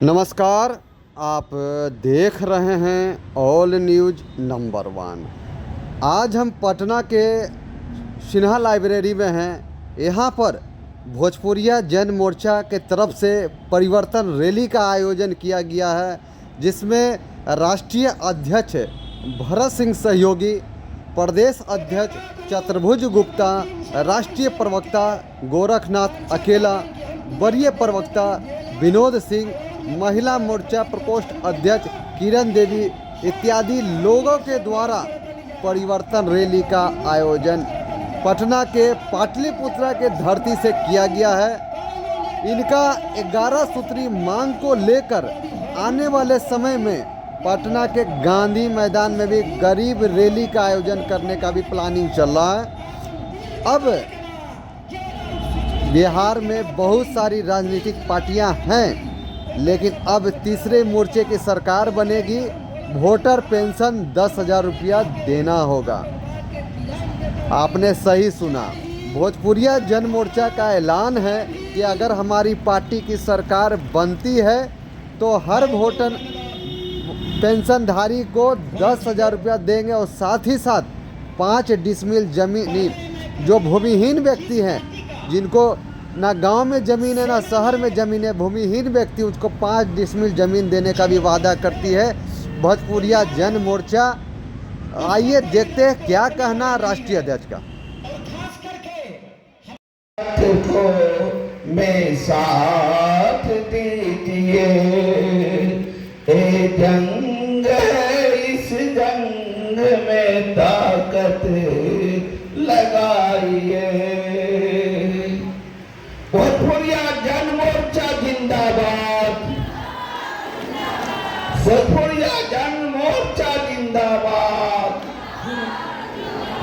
नमस्कार। आप देख रहे हैं ऑल न्यूज़ नंबर 1। आज हम पटना के सिन्हा लाइब्रेरी में हैं। यहाँ पर भोजपुरिया जन मोर्चा के तरफ से परिवर्तन रैली का आयोजन किया गया है, जिसमें राष्ट्रीय अध्यक्ष भरत सिंह सहयोगी, प्रदेश अध्यक्ष चतुर्भुज गुप्ता, राष्ट्रीय प्रवक्ता गोरखनाथ अकेला, वरीय प्रवक्ता विनोद सिंह, महिला मोर्चा प्रकोष्ठ अध्यक्ष किरण देवी इत्यादि लोगों के द्वारा परिवर्तन रैली का आयोजन पटना के पाटलिपुत्रा के धरती से किया गया है। इनका 11 सूत्री मांग को लेकर आने वाले समय में पटना के गांधी मैदान में भी गरीब रैली का आयोजन करने का भी प्लानिंग चल रहा है। अब बिहार में बहुत सारी राजनीतिक पार्टियां हैं, लेकिन अब तीसरे मोर्चे की सरकार बनेगी। वोटर पेंशन 10,000 रुपया देना होगा। आपने सही सुना, भोजपुरिया जन मोर्चा का ऐलान है कि अगर हमारी पार्टी की सरकार बनती है तो हर वोटर पेंशनधारी को 10,000 रुपया देंगे और साथ ही साथ 5 डिसमिल जमीन, जो भूमिहीन व्यक्ति हैं, जिनको ना गांव में ज़मीन है ना शहर में ज़मीन है, भूमिहीन व्यक्ति, उसको 5 डिसमिल ज़मीन देने का भी वादा करती है भोजपुरिया जन मोर्चा। आइए देखते हैं क्या कहना राष्ट्रीय अध्यक्ष का। में साथ दीजिए, ए जंग है, इस जंग में ताकत लगाइए। भोजपुरिया जन मोर्चा जिंदाबाद, भोजपुरिया जन मोर्चा जिंदाबाद,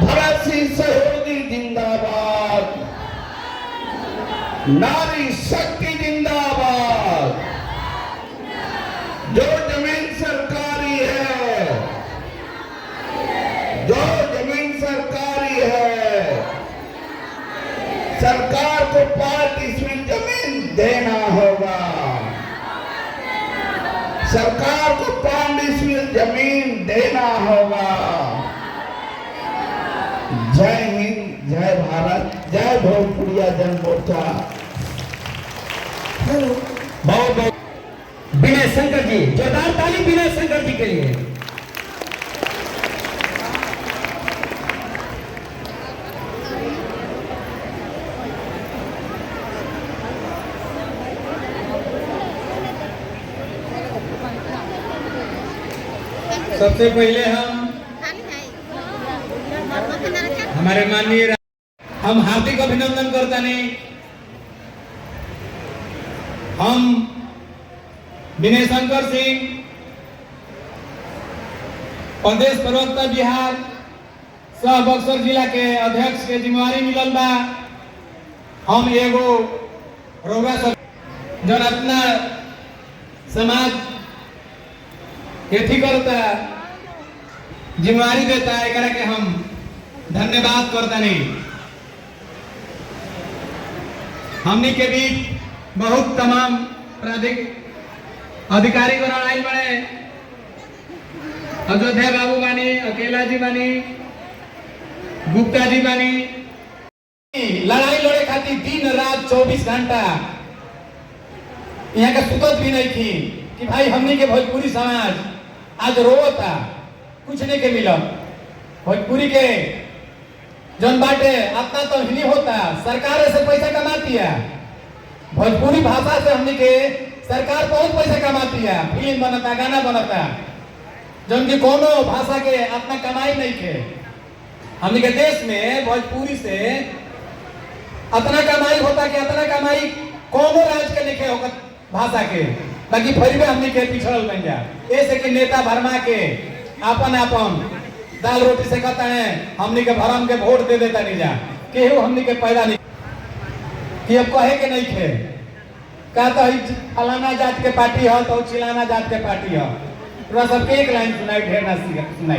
भरत सिंह सहयोगी जिंदाबाद, नारी शक्ति जिंदाबाद। जो जमीन सरकारी है, जो जमीन सरकारी है, सरकार को 5 डिसमिल जमीन देना होगा। सरकार को 5 डिसमिल जमीन देना होगा। जय हिंद, जय भारत, जय भोजपुरिया जन मोर्चा। बहुत बहुत विनय शंकर जी, जोरदार ताली विनय शंकर जी के लिए। सबसे पहले हम हमारे माननीय हम हार्दिक अभिनंदन करता नहीं। हम विनय शंकर सिंह, प्रदेश प्रवक्ता बिहार सह बक्सर जिला के अध्यक्ष के जिम्मेवारी मिलल बा। हम एगो रउआ सब जन अपना समाज खेती करता जिम्मेवारी देता है, एकरा के हम धन्यवाद करता नहीं। हमनी के बीच बहुत तमाम प्राधिक अधिकारी को आइल बने। अयोध्या बाबू बानी, अकेला जी बानी, गुप्ता जी बानी। लड़ाई लड़े खातिर दिन रात 24 घंटा यहाँ का सुतत भी नहीं थी कि भाई हमनी के भोजपुरी समाज आज रोता, कुछ नहीं के मिला। भोजपुरी के जन बाटे अपना तो ही नहीं होता, सरकार से पैसा कमाती है। भोजपुरी भाषा से हमनी के सरकार बहुत पैसा कमाती है, फिल्म बनता, गाना बनता, जन की कोनो भाषा के अपना कमाई नहीं के। हमनी के देश में भोजपुरी से अतना कमाई होता कि अतना कमाई कोनो राज्य के लिखे होगा भाषा के, बाकी फिर भी हमनी के पिछड़ल बन जा। ऐसे कि नेता भरमा के आपन आपन दाल रोटी से कहता है, हमनी के भरम के वोट दे देता नहीं जा, केहू हमनी के पैदा नहीं कि अब कहे के नहीं थे। कहता है फलाना जात के पार्टी है तो चिलाना जात के पार्टी है। पूरा सबके एक लाइन सुनाई, ढेर ना सुनाई।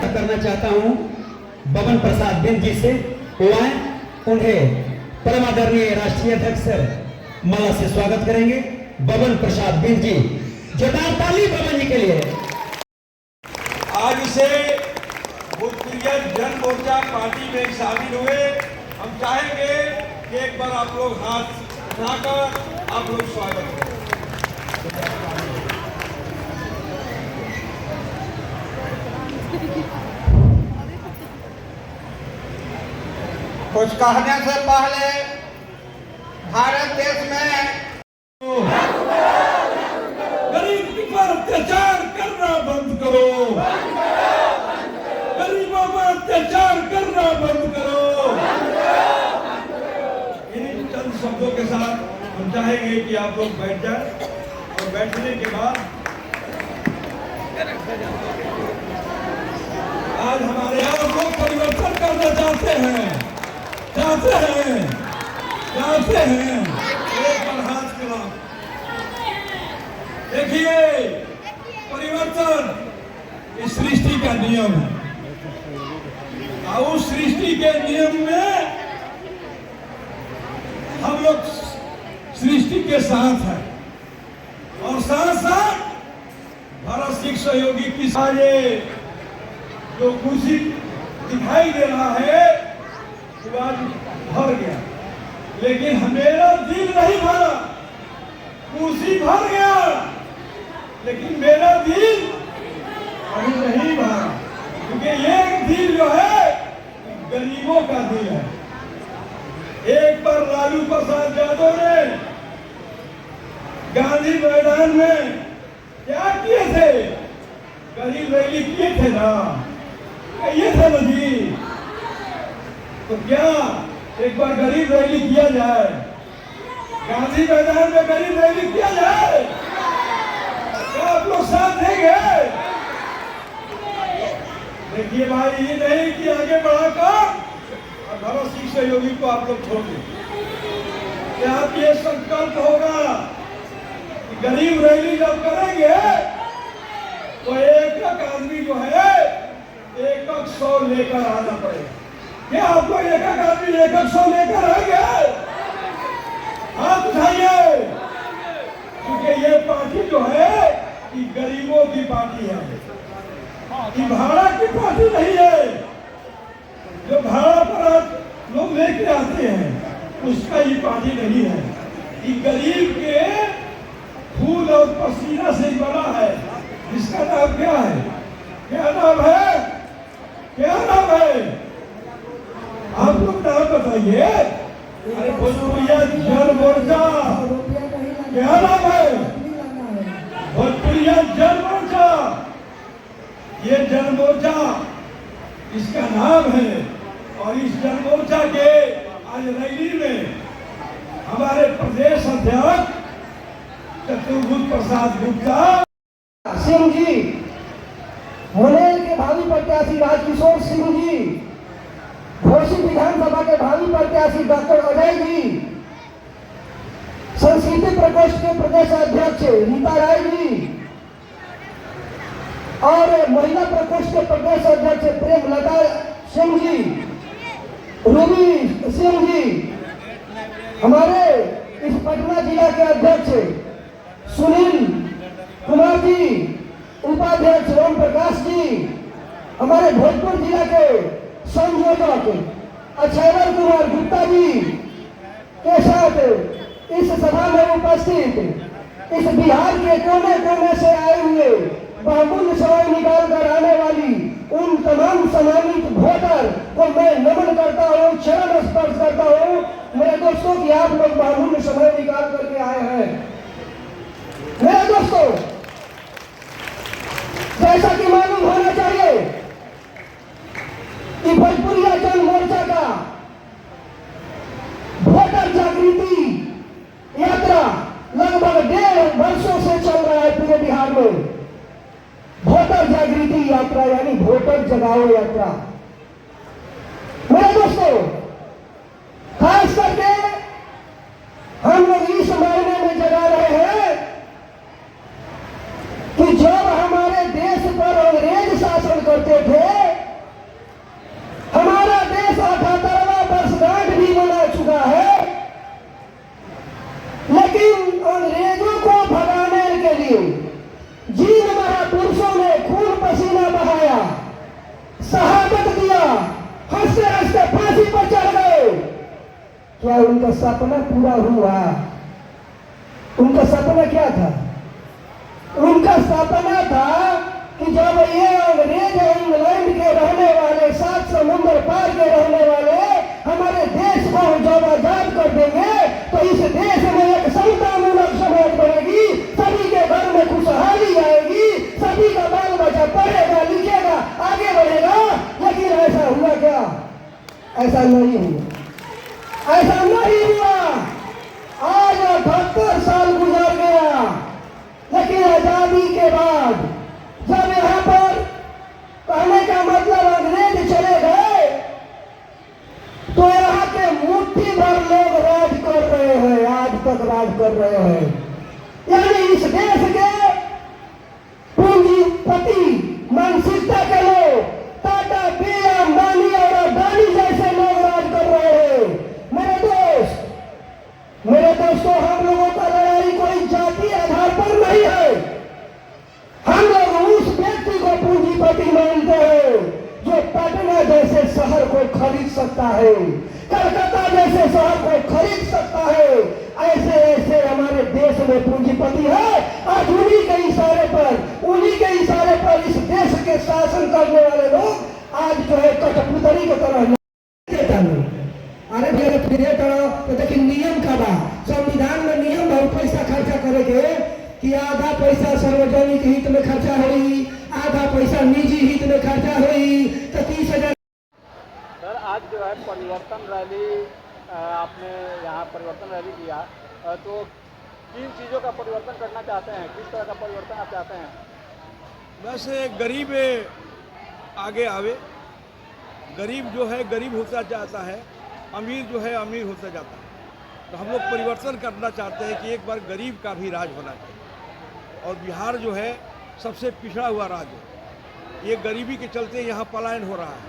करना चाहता हूँ बबन प्रसाद बिंद जी से, वो आए, उन्हें परम आदरणीय राष्ट्रीय अध्यक्ष माला से स्वागत करेंगे बबन प्रसाद बिंद जी। जोरदार ताली बबन जी के लिए। आज से भोजपुरिया जन मोर्चा पार्टी में शामिल हुए। हम चाहेंगे कि एक बार आप लोग हाथ उठाकर आप लोग स्वागत करें। कुछ कहने से पहले भारत देश में गरीब पर अत्याचार करना बंद करो, गरीबों पर अत्याचार करना बंद करो। इन चंद शब्दों के साथ हम चाहेंगे कि आप लोग बैठ जाएं और बैठने के बाद आज हमारे यहाँ लोग परिवर्तन करना चाहते हैं। एक बार हाथ खिलाओ। देखिए, परिवर्तन इस सृष्टि का नियम है और उस सृष्टि के नियम में हम लोग सृष्टि के साथ हैं और साथ साथ भारत सिख सहयोगी की सारे जो खुशी दिखाई दे रहा है आज भर गया, लेकिन मेरा दिल नहीं भरा। कुर्सी भर गया लेकिन मेरा दिल अभी नहीं भरा, क्योंकि ये दिल जो है गरीबों का दिल है। एक बार लालू प्रसाद यादव ने गांधी मैदान में क्या किए थे? गरीब रैली किए थे ना, ये थे ना जी। तो क्या एक बार गरीब रैली किया जाए, गांधी मैदान में गरीब रैली किया जाए? क्या आप लोग साथ देंगे? देखिए भाई, ये नहीं कि आगे बढ़ाकर और भारत सिख सहयोगी को आप लोग छोड़ दें। क्या आप ये संकल्प होगा कि गरीब रैली जब करेंगे तो एक आदमी जो है 100 लेकर आना पड़ेगा। क्या आपको एक आदमी 100 लेकर आएंगे? हाथ उठाइए, क्योंकि ये पार्टी जो है ये गरीबों की पार्टी है, ये भाड़ा की पार्टी नहीं है। जो भाड़ा पर लोग लेके आते हैं उसका ये पार्टी नहीं है। ये गरीब के खून और पसीना से बना है। इसका नाम क्या है? क्या नाम है? क्या नाम है? आप लोग नाम बताइए। अरे भोजपुरिया जन मोर्चा, क्या नाम है? भोजपुरिया जन मोर्चा। ये जन मोर्चा इसका नाम है और इस जन मोर्चा के आज रैली में हमारे प्रदेश अध्यक्ष चतुर्भुज प्रसाद गुप्ता सिंह जी, मुंगेर के भावी प्रत्याशी राजकिशोर सिंह जी, घोसी विधानसभा के भावी प्रत्याशी डॉक्टर अजय जी, संस्कृति प्रकोष्ठ के प्रदेश अध्यक्ष रीता राय जी और महिला प्रकोष्ठ के प्रदेश अध्यक्ष प्रेमलता सिंह जी, रूबी सिंह जी, हमारे इस पटना जिला के अध्यक्ष सुनील कुमार जी, उपाध्यक्ष ओम प्रकाश जी, हमारे भोजपुर जिला के संयोजक अक्षयवर कुमार गुप्ता जी के साथ इस सभा में उपस्थित इस बिहार के कोने कोने से आए हुए बहुमूल्य समय निकाल कर आने वाली उन तमाम सम्मानित वोटर को मैं नमन करता हूँ, चरण स्पर्श करता हूँ। मेरे दोस्तों की आप लोग बहुमूल्य समय निकाल करके आए हैं। मेरे दोस्तों, जैसा कि मालूम होना चाहिए कि भोजपुरिया जन मोर्चा का वोटर जागृति यात्रा लगभग 1.5 वर्षों से चल रहा है पूरे बिहार में। वोटर जागृति यात्रा यानी वोटर जगाओ यात्रा। मेरे दोस्तों, खास करके हम लोग इस महीने में जगा रहे हैं कि जब हमारे देश पर अंग्रेज शासन करते थे, हमारा देश 78वां वर्षगांठ भी मना चुका है। क्या उनका सपना पूरा हुआ? उनका सपना क्या था? उनका सपना था कि जब ये अंग्रेज इंग्लैंड के रहने वाले, 7 समुद्र पार के रहने वाले हमारे देश को जब आजाद कर देंगे तो इस देश में एक समतामूलक समाज बनेगी, सभी के घर में खुशहाली आएगी, सभी का बाल बच्चा पढ़ेगा लिखेगा आगे बढ़ेगा। लेकिन ऐसा हुआ क्या? ऐसा नहीं हुआ, ऐसा नहीं हुआ। आज 78 साल गुजर गया, लेकिन आजादी के बाद जब यहाँ पर कहने का मतलब अंग्रेज चले गए तो यहाँ के मुट्ठी भर लोग राज कर रहे हैं, आज तक राज कर रहे हैं। यानी इस देश के पूंजीपति मानसिकता के लोग, टाटा, बिरला, अंबानी और अडानी जैसे लोग राज कर रहे हैं। मेरे दोस्तों, हम लोगों का लड़ाई कोई जाति आधार पर नहीं है। हम लोग उस व्यक्ति को पूंजीपति मानते हैं जो पटना जैसे शहर को खरीद सकता है, कलकत्ता जैसे शहर को खरीद सकता है। ऐसे ऐसे हमारे देश में पूंजीपति है। आज उन्हीं के इशारे पर इस देश के शासन करने वाले लोग आज जो है कठपुतली की तरह देता नहीं। अरे भैया तो देखिए नियम का बा, संविधान में नियम बहुत पैसा खर्चा करेंगे कि आधा पैसा सार्वजनिक हित में खर्चा हुई, आधा पैसा निजी हित में खर्चा हुई, तो 30,000। सर आज जो है परिवर्तन रैली आपने यहाँ परिवर्तन रैली किया, तो किन चीज़ों का परिवर्तन करना चाहते हैं, किस तरह का परिवर्तन आप चाहते हैं? वैसे गरीब आगे आवे, गरीब जो है गरीब होता जाता है, अमीर जो है अमीर होता जाता है। तो हम लोग परिवर्तन करना चाहते हैं कि एक बार गरीब का भी राज होना चाहिए। और बिहार जो है सबसे पिछड़ा हुआ राज्य है। ये गरीबी के चलते यहाँ पलायन हो रहा है,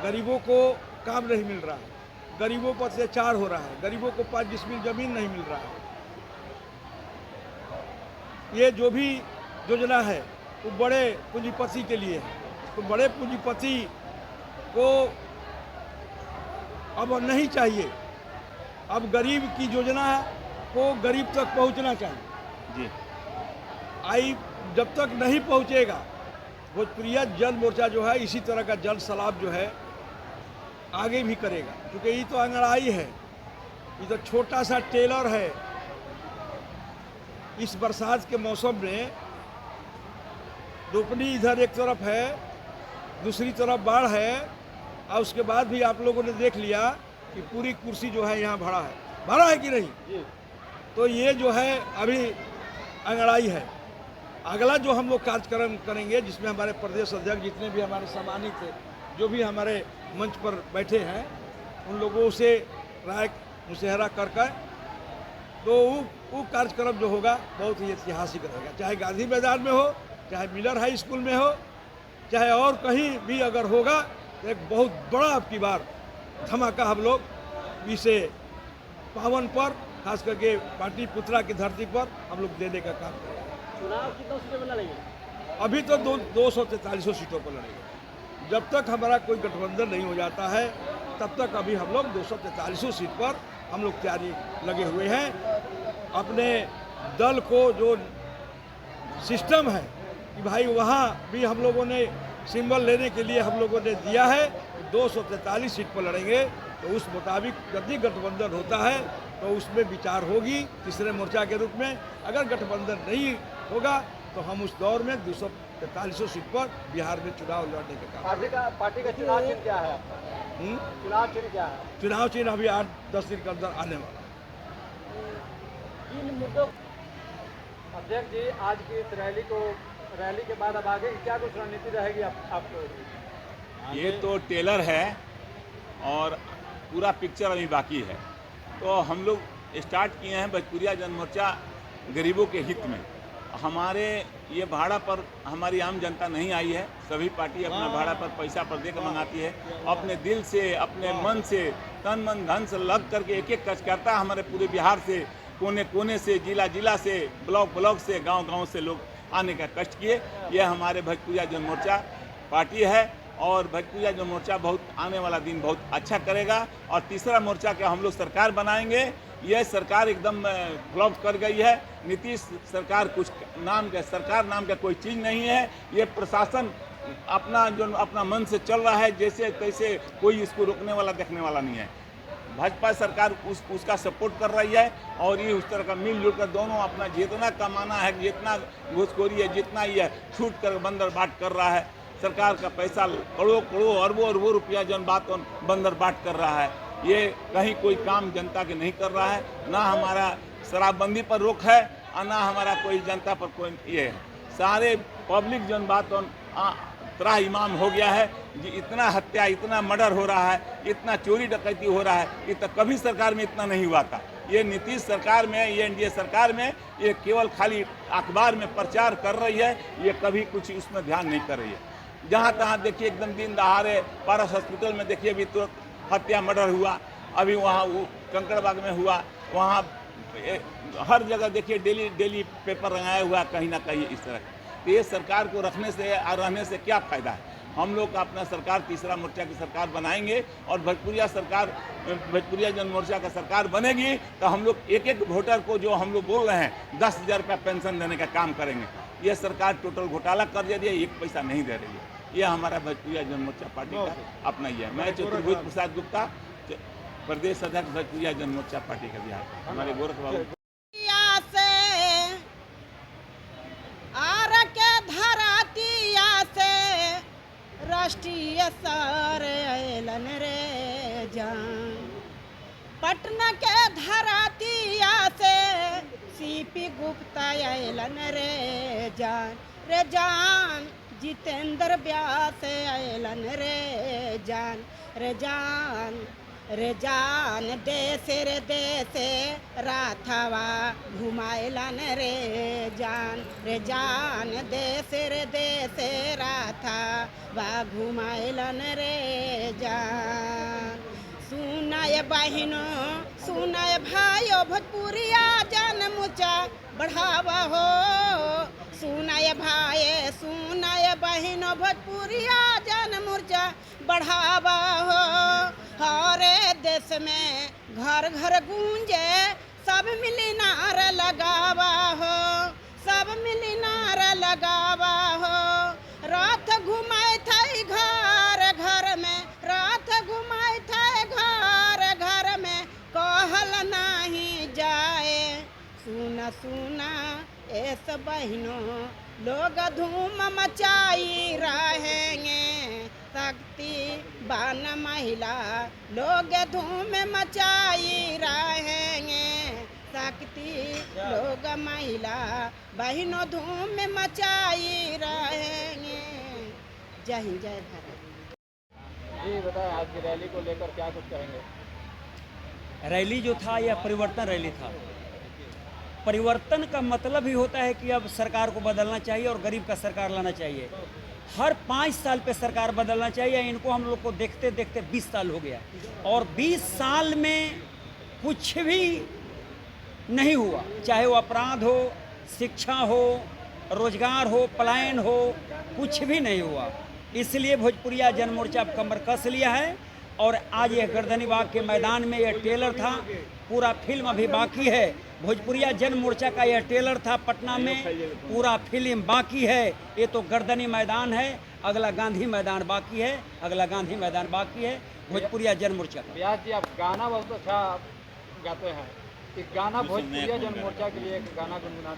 गरीबों को काम नहीं मिल रहा है, गरीबों पर अत्याचार हो रहा है, गरीबों को 5 डिसमिल जमीन नहीं मिल रहा है। ये जो भी योजना है वो बड़े पूंजीपति के लिए है। तो बड़े पूंजीपति को अब नहीं चाहिए, अब गरीब की योजना को गरीब तक पहुंचना चाहिए जी। जब तक नहीं पहुंचेगा, भोजपुरिया जन मोर्चा जो है इसी तरह का जन सलाब जो है आगे भी करेगा। क्योंकि ये तो अंगड़ाई है, ये तो छोटा सा टेलर है। इस बरसात के मौसम में रोपनी इधर एक तरफ है, दूसरी तरफ बाढ़ है, और उसके बाद भी आप लोगों ने देख लिया कि पूरी कुर्सी जो है यहाँ भरा है कि नहीं। तो ये जो है अभी अंगड़ाई है। अगला जो हम लोग कार्यक्रम करेंगे, जिसमें हमारे प्रदेश अध्यक्ष जितने भी हमारे सम्मानित थे, जो भी हमारे मंच पर बैठे हैं, उन लोगों से राय मुशहरा कर तो वो कार्यक्रम जो होगा बहुत ही ऐतिहासिक रहेगा। चाहे गांधी मैदान में हो, चाहे मिलर हाई स्कूल में हो, चाहे और कहीं भी अगर होगा, तो एक बहुत बड़ा आपकी बार धमाका हम लोग इसे पावन पर, खास करके पाटलिपुत्रा की धरती पर हम लोग देने का काम करेंगे। चुनाव कितनों सीटों पर लड़ेंगे? अभी तो 243 सीटों पर लड़ेंगे। जब तक हमारा कोई गठबंधन नहीं हो जाता है, तब तक अभी हम लोग 243 सीट पर हम लोग तैयारी लगे हुए हैं। अपने दल को जो सिस्टम है कि भाई वहाँ भी हम लोगों ने सिंबल लेने के लिए हम लोगों ने दिया है, 243 सीट पर लड़ेंगे। तो उस मुताबिक यदि गठबंधन होता है तो उसमें विचार होगी तीसरे मोर्चा के रूप में। अगर गठबंधन नहीं होगा तो हम उस दौर में 243 सीट पर बिहार में चुनाव लड़ने के काम। पार्टी का चुनाव चिन्ह क्या है आपका? चुनाव चिन्ह क्या है? चुनाव चिन्ह अभी 8-10 दिन के अंदर आने वाला। इन मुद्दों अध्यक्ष जी, आज की इस रैली के बाद अब आगे की क्या कुछ रणनीति रहेगी आपको? ये तो टेलर है और पूरा पिक्चर अभी बाकी है। तो हम लोग स्टार्ट किए हैं भोजपुरिया जन मोर्चा गरीबों के हित में। हमारे ये भाड़ा पर हमारी आम जनता नहीं आई है। सभी पार्टी अपना भाड़ा पर पैसा पर दे कर मंगाती है। अपने दिल से, अपने मन से, तन मन धन से लग करके एक एक कार्यकर्ता हमारे पूरे बिहार से, कोने कोने से, जिला जिला से, ब्लॉक ब्लॉक से, गांव गांव से लोग आने का कष्ट किए। यह हमारे भोजपुरिया जन मोर्चा पार्टी है और भोजपुरिया जन मोर्चा बहुत आने वाला दिन बहुत अच्छा करेगा। और तीसरा मोर्चा के हम लोग सरकार बनाएंगे। यह सरकार एकदम फ्लॉप कर गई है। नीतीश सरकार कुछ नाम का सरकार नाम का कोई चीज़ नहीं है। ये प्रशासन अपना मन से चल रहा है, जैसे तैसे, कोई इसको रोकने वाला देखने वाला नहीं है। भाजपा सरकार उसका सपोर्ट कर रही है और ये उस तरह का मिलजुल कर दोनों अपना जितना कमाना है, जितना घूसखोरी है, जितना ये छूट कर बंदर बाट कर रहा है, सरकार का पैसा करोड़ों अरबों रुपया जन बात बंदर बाट कर रहा है। ये कहीं कोई काम जनता के नहीं कर रहा है। ना हमारा शराबबंदी पर रोक है और ना हमारा कोई जनता पर कोई ये है। सारे पब्लिक जन बात त्राह इमाम हो गया है। इतना हत्या, इतना मर्डर हो रहा है, इतना चोरी डकैती हो रहा है, ये तो कभी सरकार में इतना नहीं हुआ था। ये नीतीश सरकार में, ये एनडीए सरकार में ये केवल खाली अखबार में प्रचार कर रही है, ये कभी कुछ उसमें ध्यान नहीं कर रही है। जहाँ तहाँ देखिए एकदम दिन दहाड़े पारस हॉस्पिटल में देखिए अभी तो हत्या मर्डर हुआ, अभी वहाँ कंकड़बाग में हुआ, वहाँ हर जगह देखिए डेली पेपर रंगाया हुआ कहीं ना कहीं इस तरह। तो ये सरकार को रखने से और रहने से क्या फ़ायदा है। हम लोग अपना सरकार तीसरा मोर्चा की सरकार बनाएंगे और भोजपुरिया जन मोर्चा का सरकार बनेगी तो हम लोग एक वोटर को जो हम लोग बोल रहे हैं 10,000 रुपया पेंशन देने का काम करेंगे। ये सरकार टोटल घोटाला कर दे रही है, एक पैसा नहीं दे रही है। ये हमारा भोजपुरिया जन मोर्चा पार्टी का अपना ही है। मैं चतुर्भुज प्रसाद गुप्ता, प्रदेश अध्यक्ष भोजपुरिया जन मोर्चा पार्टी का बिहार। हमारे गोरख बाबू राष्ट्रीय सर अलन रे जान, पटना के धरातिया से सीपी गुप्ता अलन रे जान, जितेंद्र व्यास अलन रे जान, देश रे देश राथवा घुमाइलन रे जान, देश रे देश राथवा घुमाइलन रे जान। सुनाय बहिनों, सुनाय भाइयों, भोजपुरिया जन मोर्चा बढ़ावा हो। सुनाय भाई, सुनाय बहिनों, भोजपुरिया जन मोर्चा बढ़ावा हो। हरे देश में घर घर गूंजे, सब मिली नार लगावा हो, सब मिली नार लगावा हो। रात घुमाए थे घर घर में, रात घुमाए थे घर घर में, कहल नहीं जाए। सुना सुना ऐस बहनों, लोग धूम मचाई रहेंगे। शक्ति बान महिला लोग धूम मचाई रहेंगे। शक्ति लोग महिला बहनों धूम मचाई रहेंगे। जय हिंद, जय भारत। जी बताएं, आज की रैली को लेकर क्या कुछ कहेंगे? रैली जो था यह परिवर्तन रैली था। परिवर्तन का मतलब ही होता है कि अब सरकार को बदलना चाहिए और गरीब का सरकार लाना चाहिए। हर 5 साल पे सरकार बदलना चाहिए। इनको हम लोग को देखते देखते 20 साल हो गया और 20 साल में कुछ भी नहीं हुआ। चाहे वो अपराध हो, शिक्षा हो, रोजगार हो, पलायन हो, कुछ भी नहीं हुआ। इसलिए भोजपुरिया जन मोर्चा अब कमर कस लिया है और आज यह गर्दनी बाग के मैदान में यह टेलर था। पूरा फिल्म अभी बाकी है। भोजपुरिया जन मोर्चा का यह टेलर था पटना में, पूरा फिल्म बाकी है। ये तो गर्दनी मैदान है, अगला गांधी मैदान बाकी है, अगला गांधी मैदान बाकी है भोजपुरिया जन मोर्चा का। व्यास जी, आप गाना बहुत अच्छा गाते हैं। एक गाना भोजपुरिया जन मोर्चा के लिए एक गाना गुनगुना